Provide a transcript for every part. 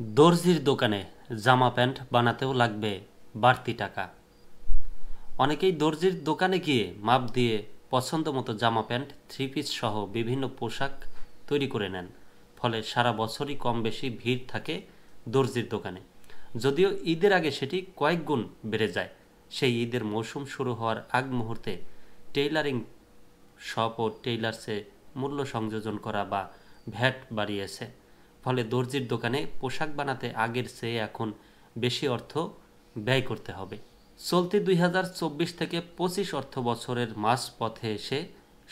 দর্জির দোকানে জামা প্যান্ট বানাতেও লাগবে বাড়তি টাকা। অনেকেই দর্জির দোকানে গিয়ে মাপ দিয়ে পছন্দ মতো জামা প্যান্ট, থ্রি পিস সহ বিভিন্ন পোশাক তৈরি করে নেন। ফলে সারা বছরই কম বেশি ভিড় থাকে দর্জির দোকানে। যদিও ঈদের আগে সেটি কয়েক গুণ বেড়ে যায়। সেই ঈদের মৌসুম শুরু হওয়ার আগ মুহূর্তে টেইলারিং শপ ও টেইলার্সে মূল্য সংযোজন করা বা ভ্যাট বাড়িয়েছে। ফলে দর্জির দোকানে পোশাক বানাতে আগের চেয়ে এখন বেশি অর্থ ব্যয় করতে হবে। চলতি 2024 থেকে 25 অর্থ বছরের মাঝপথে এসে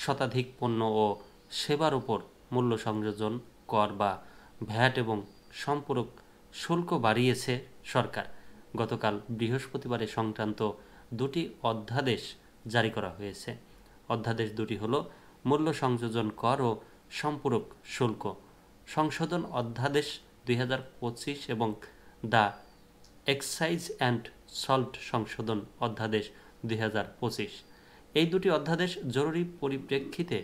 শতাধিক পণ্য ও সেবার উপর মূল্য সংযোজন কর বা ভ্যাট এবং সম্পূরক শুল্ক বাড়িয়েছে সরকার। গতকাল বৃহস্পতিবার এ সংক্রান্ত দুটি অধ্যাদেশ জারি করা হয়েছে। অধ্যাদেশ দুটি হল মূল্য সংযোজন কর ও সম্পূরক শুল্ক সংশোধন অধ্যাদেশ 2025 এবং দ্য এক্সাইজ অ্যান্ড সল্ট সংশোধন অধ্যাদেশ 2025। এই দুটি অধ্যাদেশ জরুরি পরিপ্রেক্ষিতে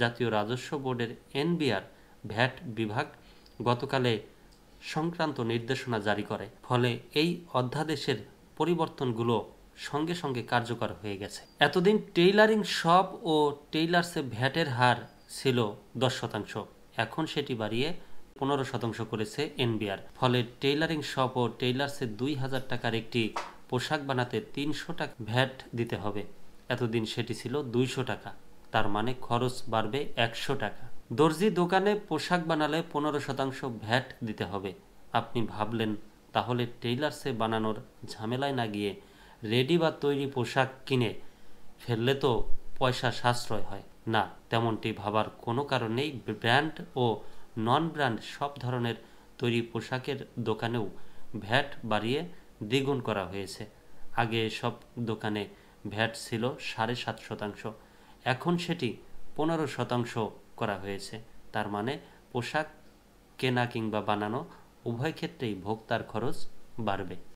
জাতীয় রাজস্ব বোর্ডের এনবিআর ভ্যাট বিভাগ গতকালে সংক্রান্ত নির্দেশনা জারি করে। ফলে এই অধ্যাদেশের পরিবর্তনগুলো সঙ্গে সঙ্গে কার্যকর হয়ে গেছে। এতদিন টেইলারিং শপ ও টেইলার্সে ভ্যাটের হার ছিল 10%, এখন সেটি বাড়িয়ে 15% করেছে এনবিআর। ফলে টেইলারিং শপ ও টেইলার্সে 2000 টাকার একটি পোশাক বানাতে 300 টাকা ভ্যাট দিতে হবে। এতদিন সেটি ছিল 200 টাকা। তার মানে খরচ বাড়বে 100 টাকা। দর্জি দোকানে পোশাক বানালে 15% ভ্যাট দিতে হবে। আপনি ভাবলেন তাহলে টেইলার্সে বানানোর ঝামেলায় না গিয়ে রেডি বা তৈরি পোশাক কিনে ফেললে তো পয়সা সাশ্রয় হয়। না, তেমনটি ভাবার কোনো কারণ নেই। ব্র্যান্ড ও নন ব্র্যান্ড সব ধরনের তৈরি পোশাকের দোকানেও ভ্যাট বাড়িয়ে দ্বিগুণ করা হয়েছে। আগে এসব দোকানে ভ্যাট ছিল 7.5%, এখন সেটি 15% করা হয়েছে। তার মানে পোশাক কেনা কিংবা বানানো উভয় ক্ষেত্রেই ভোক্তার খরচ বাড়বে।